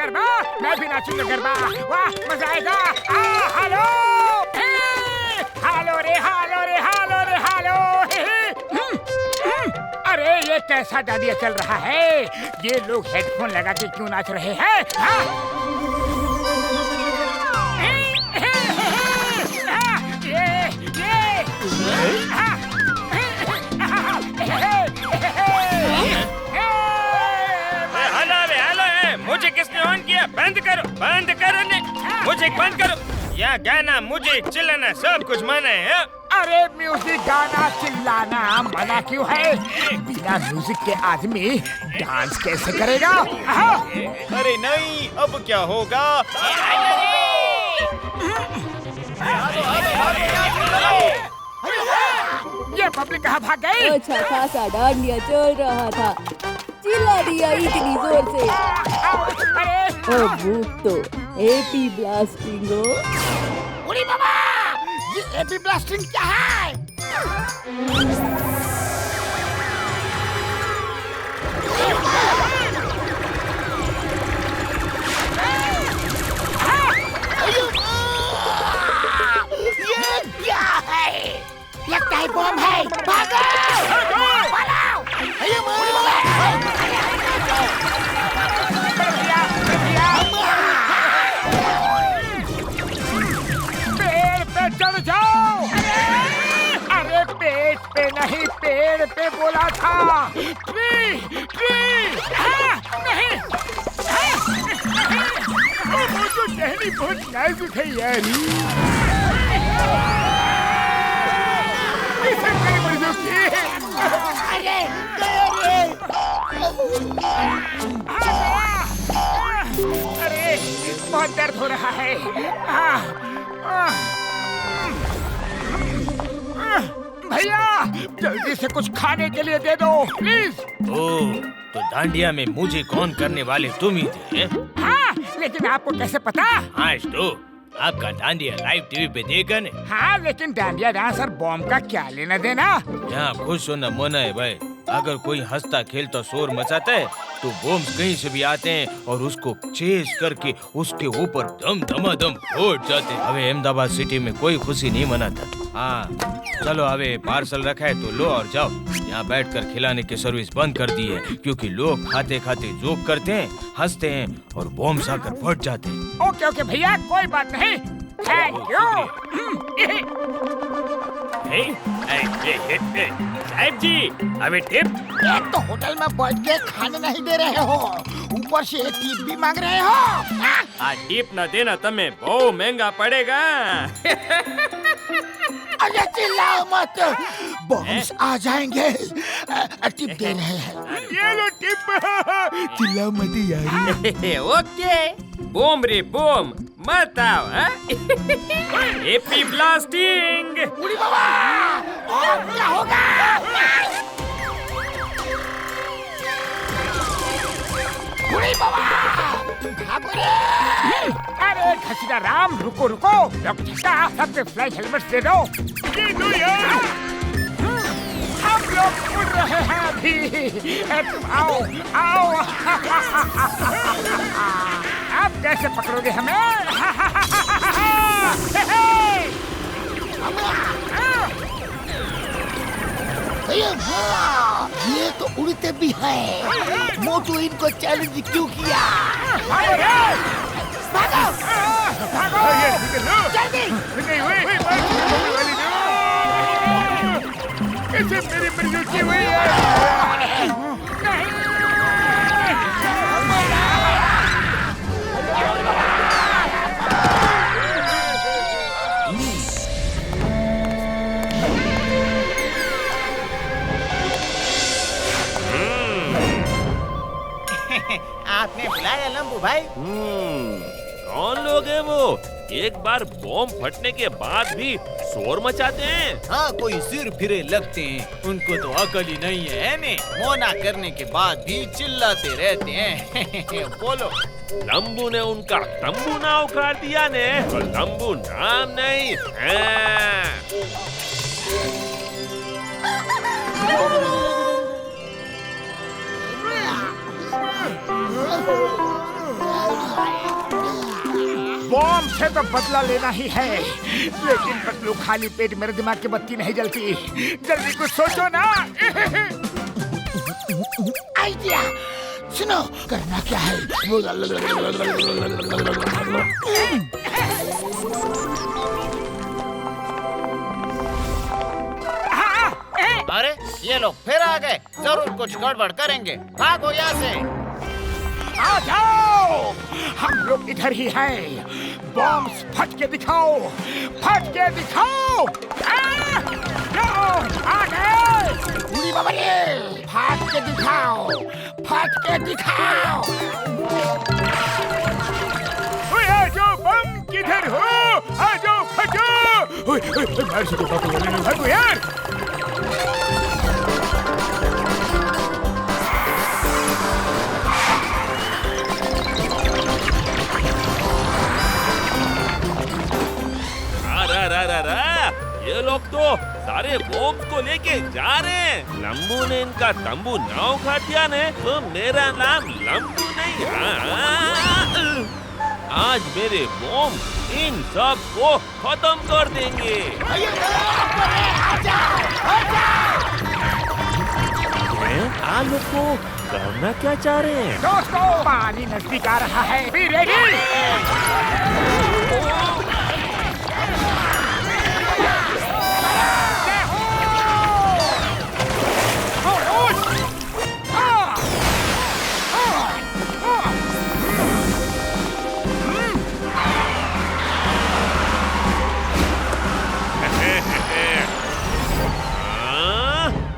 गरबा, मैं भी नाचूंगा गरबा। वाह मजा आएगा। हेलो हालो रे हालो रे हालो रे हालो। अरे ये कैसा डांडिया चल रहा है? ये लोग हेडफोन लगा के क्यों नाच रहे हैं? मुझे किसने ऑन किया? बंद करो, बंद करो ने। मुझे बंद करो। यह गाना, मुझे चिल्लाना सब कुछ मना है। अरे म्यूजिक गाना चिल्लाना मना क्यों है? बिना म्यूजिक के आदमी डांस कैसे करेगा? अरे नहीं, अब क्या होगा? ये पब्लिक कहाँ भाग गई? अच्छा खासा डांडिया चल रहा था, चिल्ला दिया इतनी जोर से। अब भूख तो एपी ब्लास्टिंग हो। उड़ी बाबा, ये एपी ब्लास्टिंग क्या है? ये क्या है? लगता है बम है। भागो! पलाओ! पेड़ पे चढ़ जाओ। अरे पेट पे नहीं, पेड़ पे बोला था। ट्री नहीं। वो तो टहनी बहुत नाजुक है यार। अरे बहुत दर्द हो रहा है। भैया जल्दी से कुछ खाने के लिए दे दो प्लीज। ओह, तो डांडिया में मुझे कौन करने वाले तुम ही थे? हाँ, लेकिन आपको कैसे पता? हाँ तो आपका डांडिया लाइव टीवी पे देखा ने। हाँ, लेकिन डांडिया डांस और बॉम्ब का क्या लेना देना? यहाँ खुश होना मना है भाई। अगर कोई हंसता खेलता शोर मचाता है तो बॉम्ब कहीं से भी आते हैं और उसको चेस करके उसके ऊपर दम धमाधम फोड़ जाते हैं। अबे अहमदाबाद सिटी में कोई खुशी नहीं मनाता। हाँ चलो, अबे पार्सल रखा है तो लो और जाओ। यहाँ बैठकर खिलाने की सर्विस बंद कर दी है क्योंकि लोग खाते खाते जोक करते हैं, हंसते हैं और बॉम्ब आकर फट जाते हैं। ओके ओके भैया, कोई बात नहीं। Thank you. साहब जी, अबे टिप। एक तो होटल में बैठ के खाने नहीं दे रहे हो, ऊपर से टिप भी मांग रहे हो। टिप न देना तमें बहुत महंगा पड़ेगा। अरे चिल्लाओ मत, बॉम्ब्स आ जाएंगे। टिप दे रहे हैं। ये लो टिप। चिल्लाओ मत यार। ओके, बॉम्ब रे बॉम्ब, मत आओ। AP blasting. उड़ी बाबा, और क्या होगा? उड़ी बाबा, भागो रे! अरे खसीदा राम, रुको रुको। झटका, सबसे फ्लाई हेलमेट दे दो। ये दो यार। हम लोग उड़ रहे हैं अभी। आओ आओ। आप कैसे पकड़ोगे हमें? ये तो उड़ते भी है। मोटू इनको चैलेंज क्यों किया? भागो जल्दी। कैसे मेरी मर्जी हुई है? आपने बुलाया लंबू भाई? कौन लोग हैं वो? एक बार बॉम्ब फटने के बाद भी शोर मचाते हैं। हाँ, कोई सिर फिरे लगते हैं। उनको तो अकल ही नहीं है ने? मौना करने के बाद भी चिल्लाते रहते हैं। बोलो। लंबू ने उनका तंबू ना उखाड़ दिया ने, तो लंबू नाम नहीं है। बॉम्ब से तो बदला लेना ही है, लेकिन पतलू खाली पेट मेरे दिमाग की बत्ती नहीं जलती। जल्दी कुछ सोचो ना। आइडिया, सुनो करना क्या है। अरे ये लोग फिर आ गए, जरूर कुछ गड़बड़ करेंगे। भागो यहाँ से। आ जाओ, हम लोग इधर ही हैं। बॉम्ब फट के दिखाओ, फट के दिखाओ। आ गए। उड़ी बाबा रे, फाट के दिखाओ, फाट के दिखाओ। आ जाओ, बम किधर हो? आ जाओ, फटो। भागो यार। ये लोग तो सारे बॉम्ब को लेके जा रहे हैं। लंबू ने इनका तंबू ना उखाड़ दिया ने तो मेरा नाम लंबू नहीं। आज मेरे बॉम्ब इन सब को खत्म कर देंगे। आप लोग को करना क्या चाह रहे हैं? दोस्तों, पानी नजदीक आ रहा है। Be ready.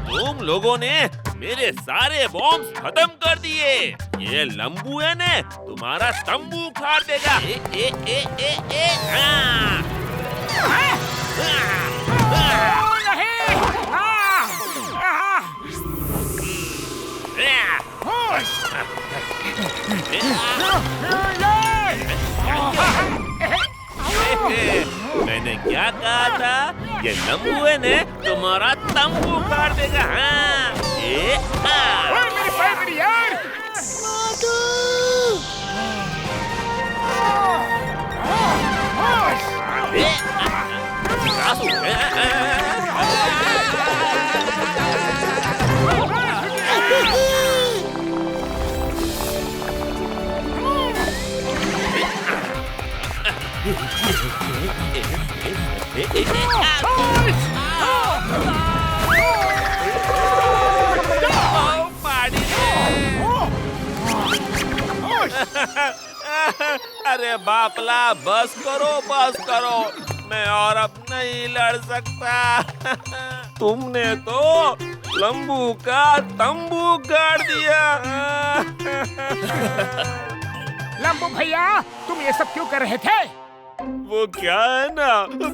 तुम लोगों ने मेरे सारे बॉम्ब्स खत्म कर दिए। ये लंबू है ने तुम्हारा तंबू उखाड़ देगा। मैंने क्या कहा था? ये लंबू है ने तुम्हारा तंबू उखाड़ देगा। मेरी पैर यार। अरे बापला, बस करो। मैं और अब नहीं लड़ सकता। तुमने तो लंबू का तंबू गाड़ दिया। लंबू भैया, तुम ये सब क्यों कर रहे थे? वो क्या है ना,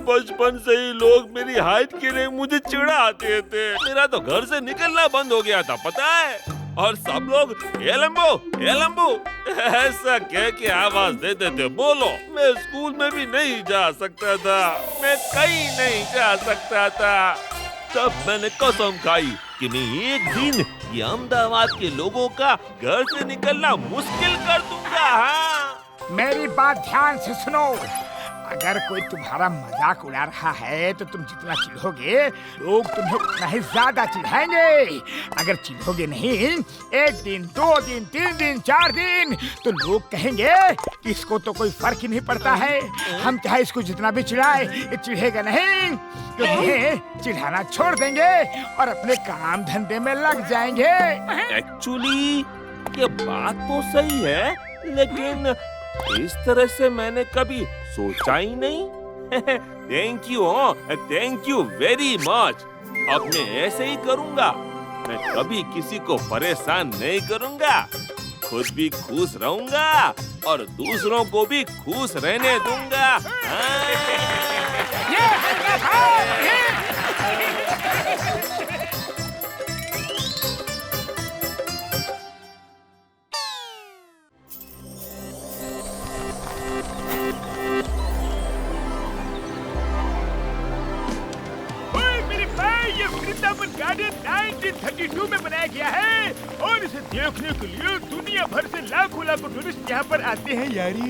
बचपन से ही लोग मेरी हाइट के लिए मुझे चिढ़ाते थे। मेरा तो घर से निकलना बंद हो गया था, पता है। और सब लोग ये लंबू ऐसा कह के आवाज देते थे। बोलो, मैं स्कूल में भी नहीं जा सकता था, मैं कहीं नहीं जा सकता था। तब मैंने कसम खाई कि मैं एक दिन ये अहमदाबाद के लोगों का घर से निकलना मुश्किल कर दूंगा। हाँ, मेरी बात ध्यान से सुनो। अगर कोई तुम्हारा मजाक उड़ा रहा है तो तुम जितना चिढ़ोगे लोग तुम्हें उतना ही ज्यादा चिढ़ाएंगे। अगर चिढ़ोगे नहीं, 1 दिन, 2 दिन, 3 दिन, 4 दिन, तो लोग कहेंगे कि इसको तो कोई फर्क ही नहीं पड़ता है। हम चाहे इसको जितना भी चिढ़ाए, ये चिढ़ेगा नहीं। तो ये चिढ़ाना छोड़ देंगे और अपने काम धंधे में लग जाएंगे। एक्चुअली ये बात तो सही है, लेकिन इस तरह से मैंने कभी सोचा ही नहीं। Thank you very much. अब मैं ऐसे ही करूँगा। मैं कभी किसी को परेशान नहीं करूँगा, खुद भी खुश रहूँगा और दूसरों को भी खुश रहने दूंगा। वृंदावन गार्डन 1932 में बनाया गया है और से देखने के लिए दुनिया भर से लाखों लाखों टूरिस्ट यहाँ पर आते हैं यारी।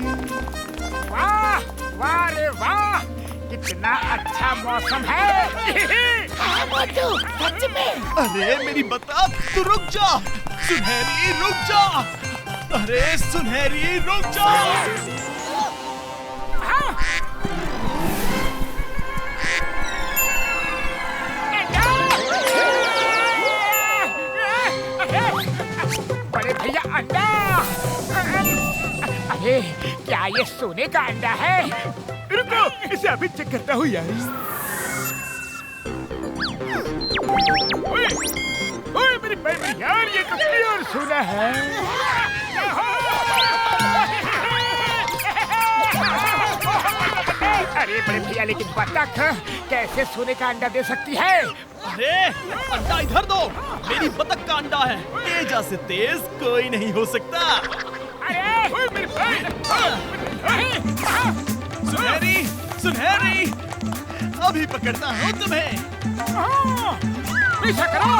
वाह वाह रे वाह, कितना अच्छा मौसम है। हाँ मोटू, सच में। अरे मेरी बतख, तू रुक जा। सुनहरी रुक जा। अरे सुनहरी रुक जा। बड़े भैया अंडा। अरे क्या ये सोने का अंडा है? रुको, इसे अभी चेक करता हूँ यार। ओए, ओए मेरी बहन यार, ये तो प्योर सोना है। अरे बड़े भैया, लेकिन बतख कैसे सोने का अंडा दे सकती है? अरे अंडा इधर दो। मेरी बतख का अंडा है, तेजा से तेज कोई नहीं हो सकता। अरे ओए मेरी बहन। सुनहरी, सुनहरी, अभी पकड़ता हूँ तुम्हें। पीछा करो।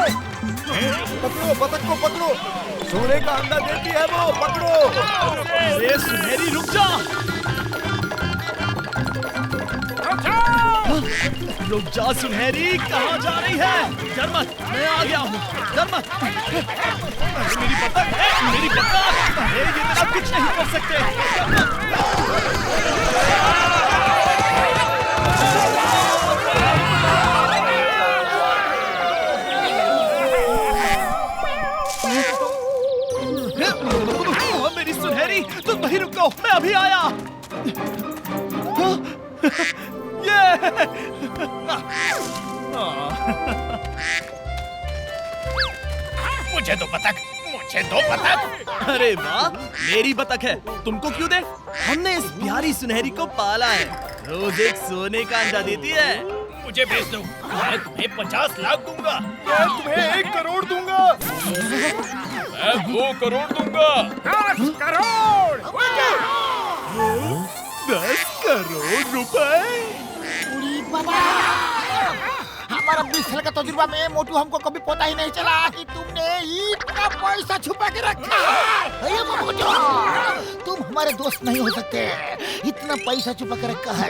पकड़ो बतख को, पकड़ो। सोने का अंडा देती है वो, पकड़ो। अरे सुनहरी रुक जा। रुक जा सुनहरी, कहाँ जा रही है? डर मत, मैं आ गया हूँ, डर मत। अरे मेरी बतख है, मेरी बतख। अरे ये तेरा कुछ नहीं कर सकते। डर मत। मेरी सुनहरी, तुम वहीं रुको, मैं अभी आया। मुझे दो बतख, मुझे दो बतख। अरे वाह, मेरी बतख है, तुमको क्यों दे? हमने इस प्यारी सुनहरी को पाला है, रोज एक सोने का अंडा देती है। मुझे भेज दो, मैं तुम्हें 50 लाख दूंगा। मैं तुम्हें 1 करोड़ दूंगा। मैं 2 करोड़ दूंगा। 10 करोड़। 10 करोड़ रुपए? हमारा 20 साल का तजुर्बा में मोटू हमको कभी पता ही नहीं चला कि तुमने इतना पैसा छुपा के रखा है। अरे मोटू, तुम हमारे दोस्त नहीं हो सकते, इतना पैसा छुपा के रखा है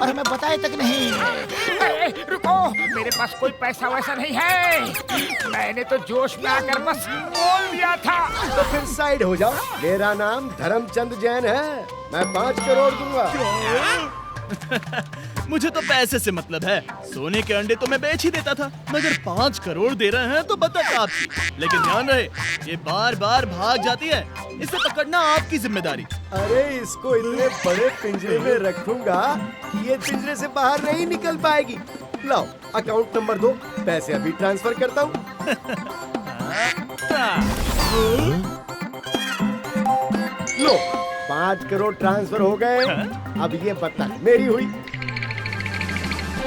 और हमें बताए तक नहीं। अरे रुको, मेरे पास कोई पैसा वैसा नहीं है। मैंने तो जोश में आकर बस बोल दिया था। तो फिर साइड हो जाओ। मेरा नाम धर्मचंद जैन है, मैं 5 करोड़ दूंगा। मुझे तो पैसे से मतलब है, सोने के अंडे तो मैं बेच ही देता था, मगर 5 करोड़ दे रहे हैं तो बतख आपकी। लेकिन ध्यान रहे, ये बार बार भाग जाती है, इसे पकड़ना आपकी जिम्मेदारी। अरे इसको इतने बड़े पिंजरे में रखूंगा कि ये पिंजरे से बाहर नहीं निकल पाएगी। लाओ अकाउंट नंबर दो, पैसे अभी ट्रांसफर करता हूँ। लो 5 करोड़ ट्रांसफर हो गए। अब ये बतख मेरी हुई।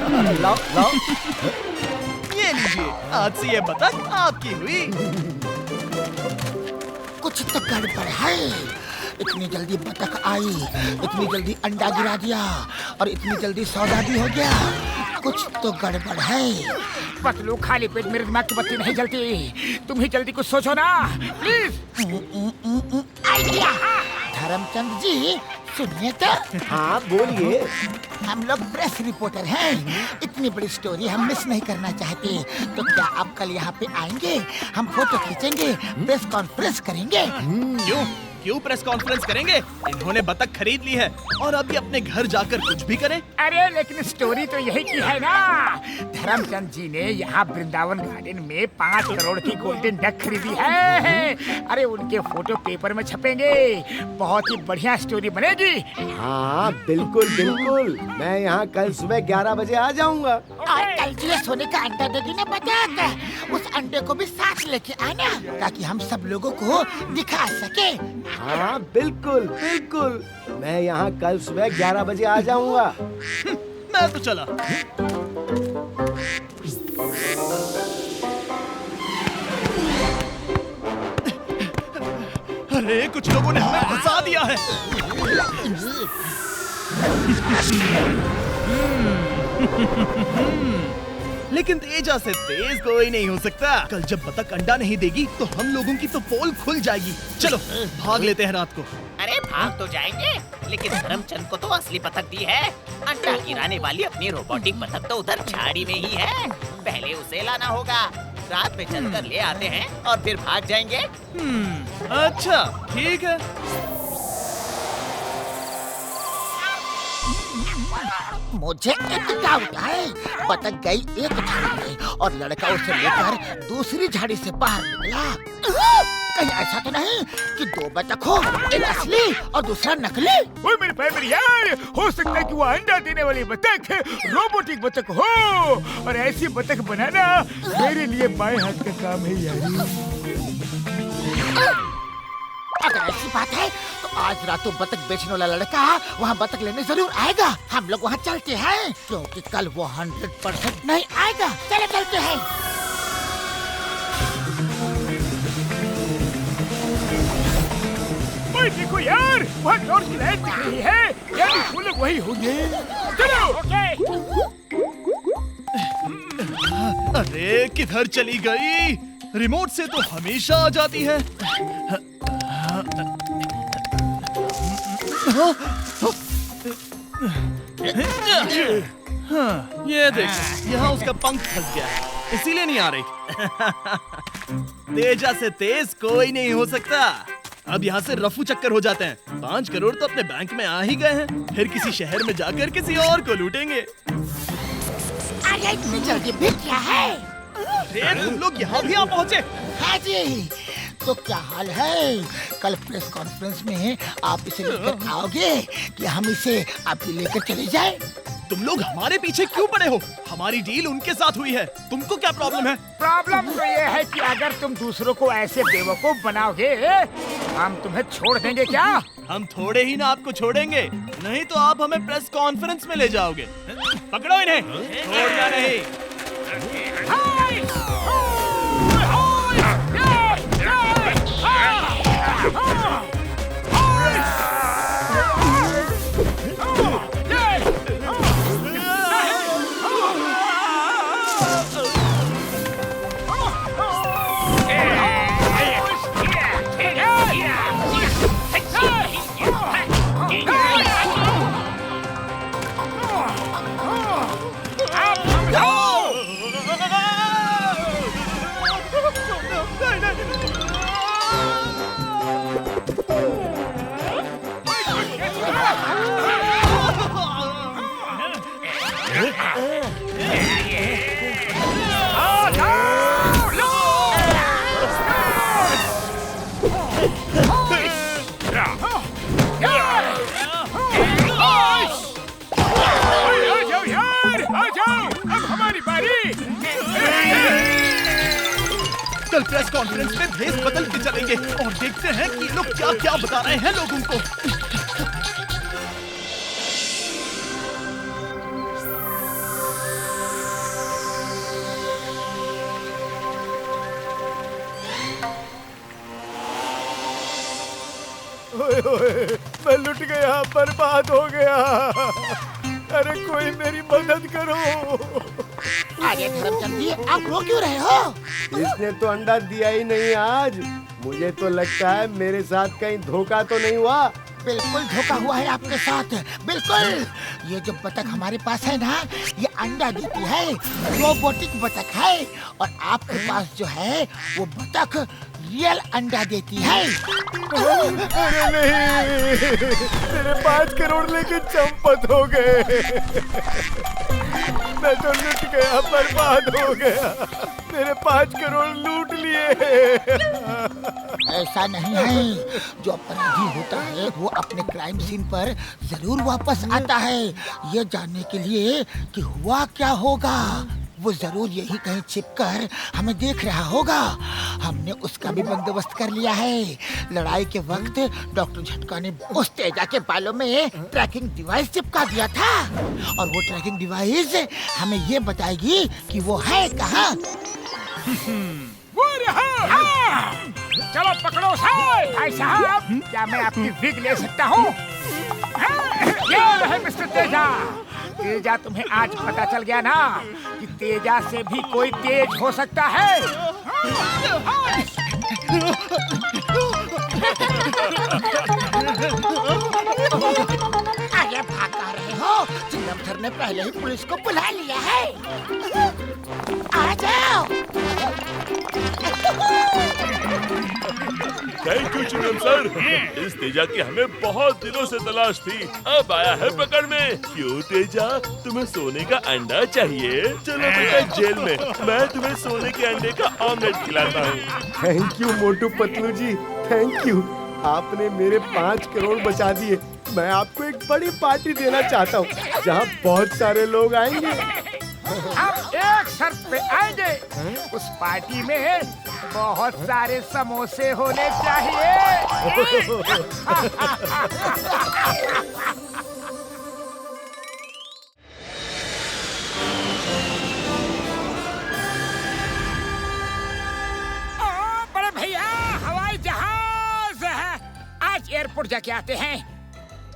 लाओ लाओ। ये लीजिए, आज से ये बतख आपकी हुई। कुछ तो गड़बड़ है। इतनी जल्दी बतख आई, इतनी जल्दी अंडा गिरा दिया और इतनी जल्दी सौदा भी हो गया। कुछ तो गड़बड़ है। पतलू, खाली पेट मेरे दिमाग की बत्ती नहीं जलती। तुम ही जल्दी कुछ सोचो ना, प्लीज। आइडिया। धर्मचंद जी सुनिए तो। हाँ बोलिए। हम लोग प्रेस रिपोर्टर हैं, इतनी बड़ी स्टोरी हम मिस नहीं करना चाहते। तो क्या आप कल यहाँ पे आएंगे? हम फोटो खींचेंगे, प्रेस कॉन्फ्रेंस करेंगे। क्यों प्रेस कॉन्फ्रेंस करेंगे? इन्होंने बतख खरीद ली है और अभी अपने घर जाकर कुछ भी करें। अरे लेकिन स्टोरी तो यही की है ना। धर्मचंद जी ने यहाँ वृंदावन गार्डन में 5 करोड़ की गोल्डन डक खरीदी है। अरे उनके फोटो पेपर में छपेंगे, बहुत ही बढ़िया स्टोरी बनेगी। हाँ बिल्कुल बिल्कुल, मैं यहाँ कल सुबह 11 बजे आ जाऊँगा। और कल जो ये सोने का अंडा देगी ना बतख, उस अंडे को भी साथ लेके आना ताकि हम सब लोगों को दिखा सके। हाँ बिल्कुल बिल्कुल, मैं यहाँ कल सुबह 11 बजे आ जाऊँगा। मैं तो चला। अरे कुछ लोगों ने हमें फंसा दिया है। लेकिन तेजा से तेज कोई नहीं हो सकता। कल जब बतख अंडा नहीं देगी तो हम लोगों की तो पोल खुल जाएगी। चलो भाग लेते हैं रात को। अरे भाग तो जाएंगे, लेकिन धर्मचंद को तो असली बतख दी है। अंडा गिराने वाली अपनी रोबोटिक बतख तो उधर झाड़ी में ही है। पहले उसे लाना होगा। रात में चलकर ले आते हैं और फिर भाग जाएंगे। अच्छा ठीक है। मुझे एक डाउट है। बतख गई एक झाड़ी में और लड़का उसे लेकर दूसरी झाड़ी से बाहर निकला। कहीं ऐसा तो नहीं कि दो बतख हो, एक असली और दूसरा नकली? ओए मेरे भाई यार, हो सकता है कि वो अंडा देने वाली बतख रोबोटिक बतख हो, और ऐसी बतख बनाना मेरे लिए बाएं हाथ का काम है यार। अगर ऐसी बात है तो आज रात को बतख बेचने वाला लड़का वहाँ बतख लेने जरूर आएगा। हम लोग वहाँ चलते हैं, क्योंकि कल वो 100% नहीं आएगा। चले चलते हैं। ओए देखो यार, वहाँ टॉर्च की लाइट दिख रही है। यार वो लोग वही होंगे। चलो। अरे किधर चली गई? रिमोट से तो हमेशा आ जाती है। हाँ, ये देख, यहाँ उसका पंख फंस गया है, इसीलिए नहीं आ रही। तेजा से तेज कोई नहीं हो सकता। अब यहाँ से रफू चक्कर हो जाते हैं। 5 करोड़ तो अपने बैंक में आ ही गए हैं, फिर किसी शहर में जाकर किसी और को लूटेंगे। अरे इतनी जल्दी भी क्या है? अरे तुम लोग यहाँ भी आ पहुँचे? हाँ जी, तो क्या हाल है? कल प्रेस कॉन्फ्रेंस में आप इसे लेकर आओगे कि हम इसे अभी लेकर चले जाएं? तुम लोग हमारे पीछे क्यों पड़े हो? हमारी डील उनके साथ हुई है, तुमको क्या प्रॉब्लम है? प्रॉब्लम तो ये है कि अगर तुम दूसरों को ऐसे बेवकूफ बनाओगे, हम तुम्हें छोड़ देंगे क्या? हम थोड़े ही ना आपको छोड़ेंगे, नहीं तो आप हमें प्रेस कॉन्फ्रेंस में ले जाओगे। पकड़ो इन्हें, छोड़ना नहीं। कल प्रेस कॉन्फ्रेंस में भेस बदल के चलेंगे और देखते हैं कि लोग क्या क्या बता रहे हैं लोगों को। मैं लुट गया, बर्बाद हो गया। अरे कोई मेरी मदद करो। अरे धर्मचंद जी, आप रो क्यों रहे हो? इसने तो अंडा दिया ही नहीं आज। मुझे तो लगता है मेरे साथ कहीं धोखा तो नहीं हुआ। बिल्कुल धोखा हुआ है आपके साथ, बिल्कुल। ये जो बतख हमारे पास है ना, ये अंडा देती है, रोबोटिक बतख है, और आपके पास जो है वो बतख रियल अंडा देती है। अरे नहीं, मेरे 5 करोड़ लेके चंपत हो गए। मैं तो लुट गया, बर्बाद हो गया। मेरे 5 करोड़ लूट लिए। ऐसा नहीं है, जो अपराधी होता है वो अपने क्राइम सीन पर जरूर वापस आता है, ये जानने के लिए कि हुआ क्या होगा। वो जरूर यही कहीं छिपकर हमें देख रहा होगा। हमने उसका भी बंदोबस्त कर लिया है। लड़ाई के वक्त डॉक्टर झटका ने उस तेजा के बालों में ट्रैकिंग डिवाइस चिपका दिया था, और वो ट्रैकिंग डिवाइस हमें ये बताएगी कि वो है कहाँ। वो रहा। चलो पकड़ो साहब। भाई साहब, क्या मैं आपकी विग ले सकता हूँ? ये है मिस्टर तेजा। तेजा तुम्हें आज पता चल गया ना कि तेजा से भी कोई तेज हो सकता है। अरे भागा रहे हो? चिन्नम सर ने पहले ही पुलिस को बुला लिया है। आ जाओ। Thank you Chingam sir. इस तेजा की हमें बहुत दिनों से तलाश थी, अब आया है पकड़ में। क्यों तेजा, तुम्हें सोने का अंडा चाहिए? चलो बेटा जेल में, मैं तुम्हें सोने के अंडे का ऑमलेट खिलाता हूँ। Thank you Motu Patlu ji, thank you. आपने मेरे 5 करोड़ बचा दिए। मैं आपको एक बड़ी पार्टी देना चाहता हूँ जहाँ बहुत सारे लोग आएंगे। हम एक शर्त पे आएंगे, उस पार्टी में बहुत सारे समोसे होने चाहिए। ओ बड़े भैया, हवाई जहाज है। आज एयरपोर्ट जाके आते हैं,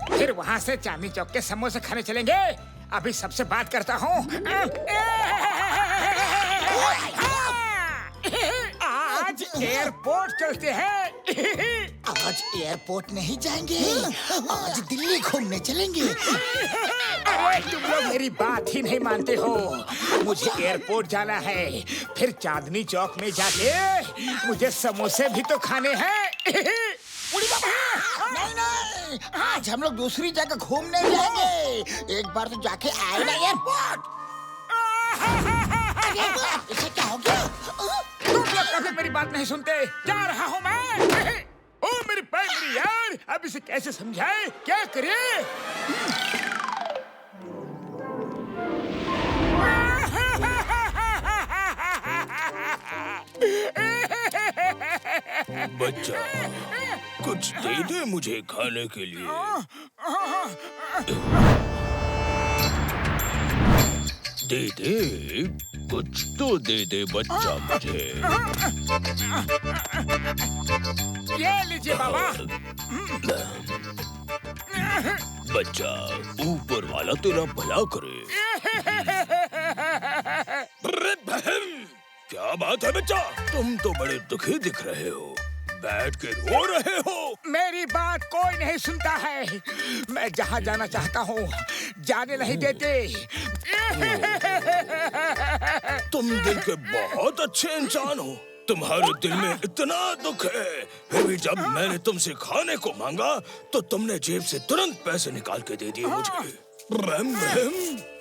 फिर वहाँ से चांदनी चौक के समोसे खाने चलेंगे। अभी सबसे बात करता हूँ। आज एयरपोर्ट चलते हैं। आज एयरपोर्ट नहीं जाएंगे, आज दिल्ली घूमने चलेंगे। अरे तुम लोग मेरी बात ही नहीं मानते हो। मुझे एयरपोर्ट जाना है, फिर चांदनी चौक में जाके मुझे समोसे भी तो खाने हैं। उड़ी बाबा, नहीं नहीं, आज हम लोग दूसरी जगह घूमने जाएंगे। एक बार तो जाके आए ना एयरपोर्ट। इसे क्या हो गया? तुम लोग कभी मेरी बात नहीं सुनते। जा रहा हूँ मैं। ओ मेरी पैर मेरी यार, अब इसे कैसे समझाए, क्या करे? बच्चा, कुछ दे दे मुझे खाने के लिए। दे दे, कुछ तो दे दे बच्चा मुझे। ये लीजिए बाबा। बच्चा, ऊपर वाला तेरा भला करे। क्या बात है बच्चा, तुम तो बड़े दुखी दिख रहे हो, बैठ के रो रहे हो। मेरी बात कोई नहीं सुनता है। मैं जहाँ जाना चाहता हूँ जाने नहीं देते। तुम दिल के बहुत अच्छे इंसान हो। तुम्हारे दिल में इतना दुख है, फिर भी जब मैंने तुमसे खाने को मांगा तो तुमने जेब से तुरंत पैसे निकाल के दे दिए मुझे।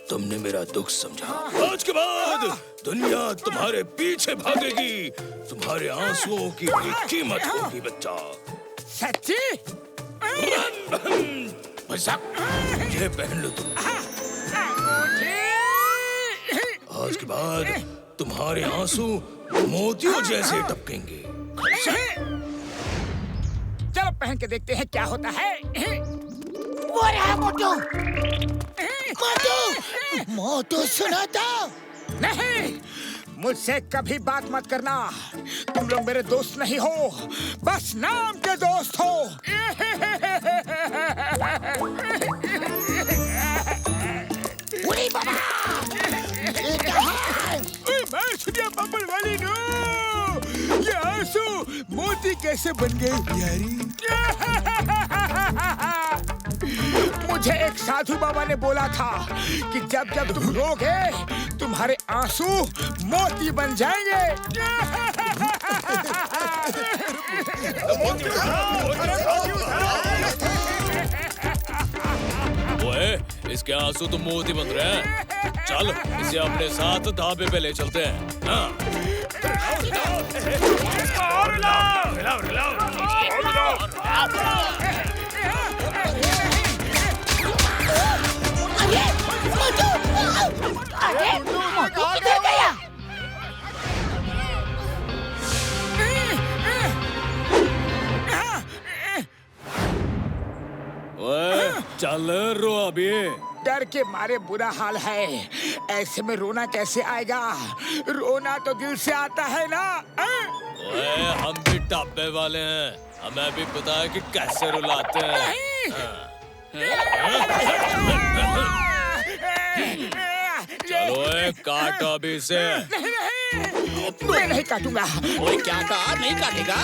तुमने मेरा दुख समझा। आज के बाद दुनिया तुम्हारे पीछे भागेगी। तुम्हारे आंसुओं की भी कीमत होगी बच्चा। सच्ची? ये पहन लो तुम। आज के बाद तुम्हारे आंसू मोतियों जैसे टपकेंगे। चलो पहन के देखते हैं क्या होता है। वो रहा मोटू। मोटू, मोटू सुना था? नहीं, मुझसे कभी बात मत करना। तुम लोग मेरे दोस्त नहीं हो, बस नाम के दोस्त हो। उड़ी बाबा, ये क्या है? मैं सुनिया बम्बल वाली नो। ये आंसू मोती कैसे बन गए यारी? मुझे एक साधु बाबा ने बोला था कि जब जब तुम रोगे तुम्हारे आंसू मोती बन जाएंगे। ओए, इसके आंसू तो मोती बन रहे हैं। चल, इसे अपने साथ ढाबे पे ले चलते हैं। हाँ। अरे मोटू किधर गया? ओए, चल रो अभी। डर के मारे बुरा हाल है, ऐसे में रोना कैसे आएगा? रोना तो दिल से आता है ना। ओए, हम भी ढाबे वाले हैं, हमें भी पता है कि कैसे रुलाते हैं। चलो काटो अभी से। मैं नहीं काटूंगा। ओए क्या कहा, नहीं काटेगा?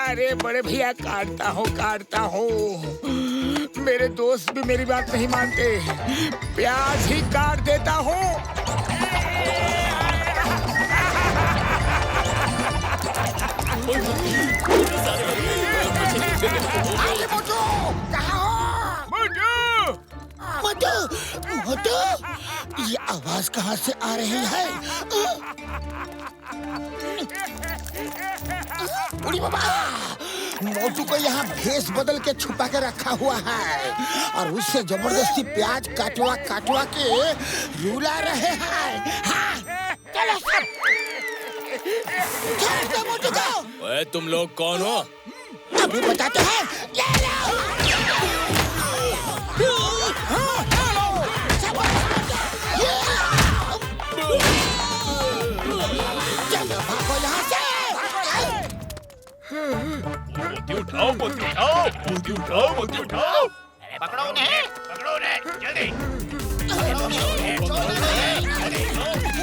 अरे बड़े भैया काटता हूँ। मेरे दोस्त भी मेरी बात नहीं मानते, प्याज ही काट देता हूँ। अरे मोटू, कहाँ हो? मोटू, मोटू, ये आवाज कहाँ से आ रही है? उड़ी बाबा, मोटू को यहाँ भेष बदल के छुपा के रखा हुआ है और उससे जबरदस्ती प्याज काटवा के रुला रहे हैं। हाँ, चलो सब। छोड़ दो मोटू को। ओए तुम लोग कौन हो? अभी बताते हैं। ले लो। चलो भागो यहाँ से। अरे पकड़ो उन्हें, जल्दी।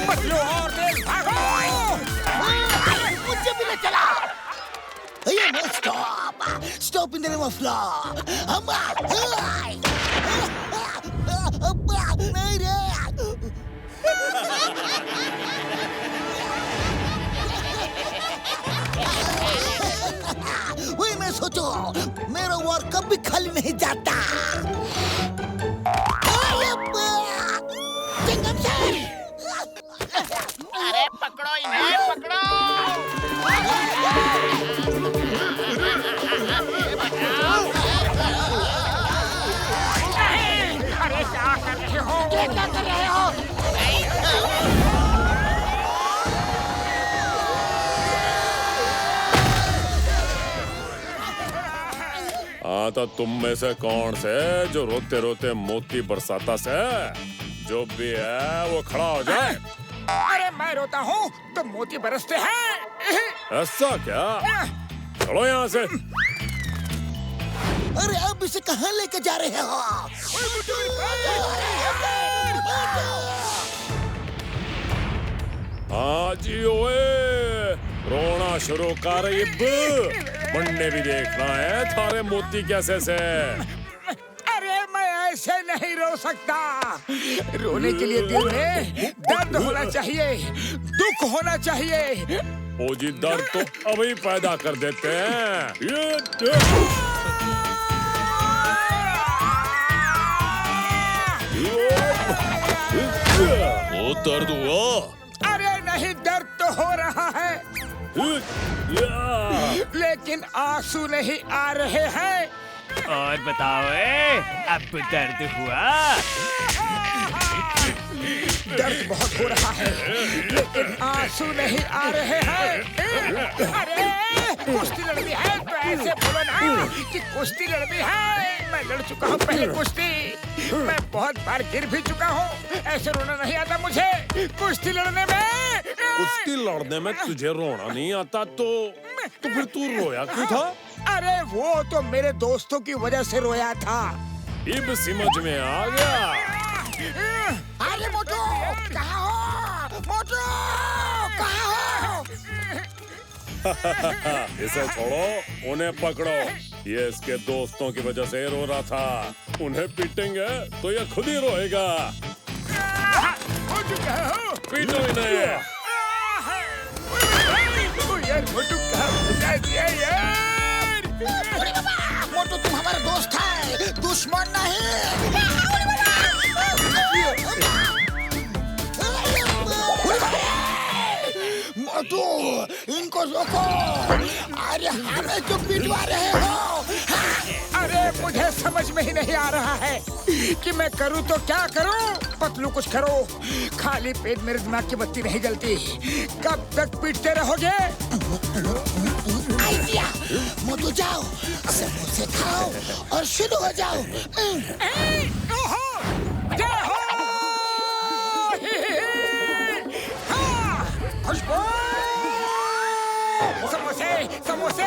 मत लो और तेज भागो। मुझे भी ले चला। Hey, no, stop! Stop in the name of law! नहीं रे! वही मैं सोचो, मेरा वार कभी खाली नहीं जाता। अरे पकड़ो इन्हें, पकड़ो। अरे क्या कर रहे हो? हाँ तो तुम में से कौन से जो रोते रोते मोती बरसाता से? जो भी है वो खड़ा हो जाए। अरे मैं रोता हूँ तो मोती बरसते हैं। ऐसा क्या? चलो यहाँ से। अरे अब इसे कहाँ लेके जा रहे हो? हाँ जी ओए, रोना शुरू कर। ये बनने भी देखना है थारे मोती कैसे से। अरे मैं ऐसे नहीं रो सकता। रोने के लिए दिल में दर्द होना चाहिए, दुख होना चाहिए। ओ जी दर्द तो अभी पैदा कर देते हैं। वो दर्द हुआ? अरे नहीं, दर्द तो हो रहा है लेकिन आंसू नहीं आ रहे हैं। और बताओ अब दर्द हुआ? दर्द बहुत हो रहा है लेकिन आंसू नहीं आ रहे हैं। अरे कुश्ती लड़नी है तो ऐसे बोलो ना कि कुश्ती लड़नी है। मैं लड़ चुका हूँ पहले कुश्ती, मैं बहुत बार गिर भी चुका हूँ। ऐसे रोना नहीं आता मुझे कुश्ती लड़ने में। कुश्ती लड़ने में तुझे रोना नहीं आता तो फिर तू रोया क्यों था? अरे वो तो मेरे दोस्तों की वजह से रोया था। अब समझ में आ गया। अरे मोटू, कहाँ हो? मोटू, कहाँ हो? इसे छोड़ो, उन्हें पकड़ो। ये इसके दोस्तों की वजह से रो रहा था। उन्हें पीटेंगे तो ये खुद ही रोएगा। पीटो इन्हें। यार मोटू कहाँ फंसा दिया यार? अरे बाबा, मोटू तुम हमारा दोस्त है, दुश्मन नहीं। मोटू, इनको रोको। अरे हमें क्यों पिटवा रहे हो? अरे मुझे समझ में ही नहीं आ रहा है कि मैं करूं तो क्या करूं। पतलू कुछ करो, खाली पेट मेरे दिमाग की बत्ती नहीं जलती। कब तक पीटते रहोगे? आइडिया, मोटू जाओ, समोसे खाओ और शुरू हो जाओ। जय हो! खुशबू! समोसे समोसे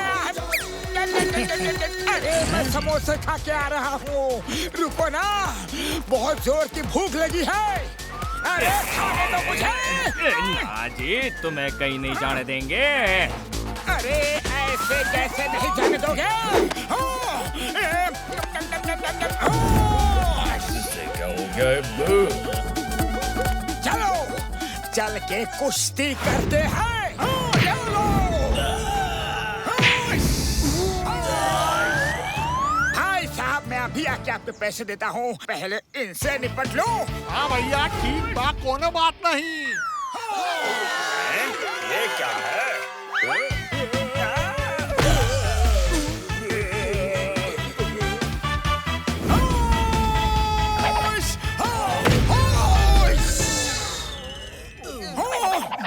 अरे मैं समोसे खा के आ रहा हूँ, रुको ना, बहुत जोर की भूख लगी है। अरे खाने दो मुझे। ना जी, तुम्हें कहीं नहीं जाने देंगे। अरे ऐसे कैसे नहीं जाने दोगे? इससे क्या हो गया? चलो चल के कुश्ती करते हैं। भाई साहब, मैं अभी आके आपके पैसे देता हूँ, पहले इनसे निपट लो। हाँ भैया, ठीक बा, कोनो बात नहीं। ये क्या है?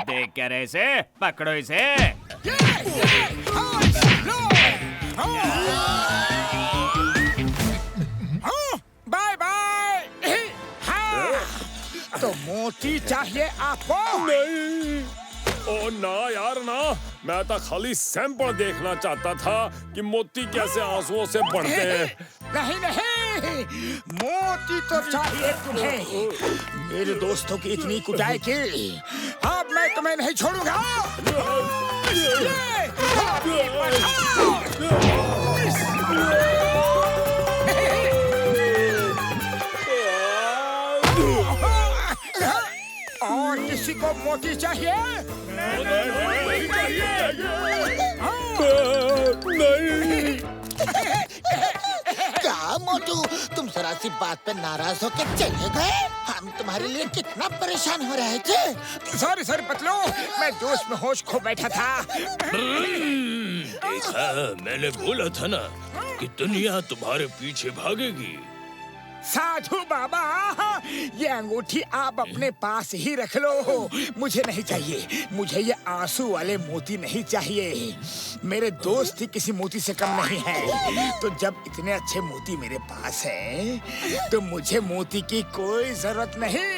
देख क्या रहे इसे, पकड़ो इसे। Bye bye. तो मोती चाहिए आपको? नहीं, ओ ना यार ना, मैं तो खाली सैंपल देखना चाहता था कि मोती कैसे आंसुओं से बढ़ते हैं। नहीं नहीं, मोती तो चाहिए तुम्हें। मेरे दोस्तों की इतनी कुटाई की, अब मैं तुम्हें नहीं छोड़ूंगा। और किसी को मोती चाहिए? नहीं। क्या मोटू, तुम जरा सी बात पे नाराज होकर चले गए? हम तुम्हारे लिए कितना परेशान हो रहे थे। सॉरी सॉरी पतलू, मैं जोश में होश खो बैठा था। देखा, मैंने बोला था ना कि दुनिया तुम्हारे पीछे भागेगी। साधु बाबा, ये अंगूठी आप अपने पास ही रख लो, मुझे नहीं चाहिए। मुझे ये आंसू वाले मोती नहीं चाहिए। मेरे दोस्त ही किसी मोती से कम नहीं है। तो जब इतने अच्छे मोती मेरे पास हैं, तो मुझे मोती की कोई जरूरत नहीं।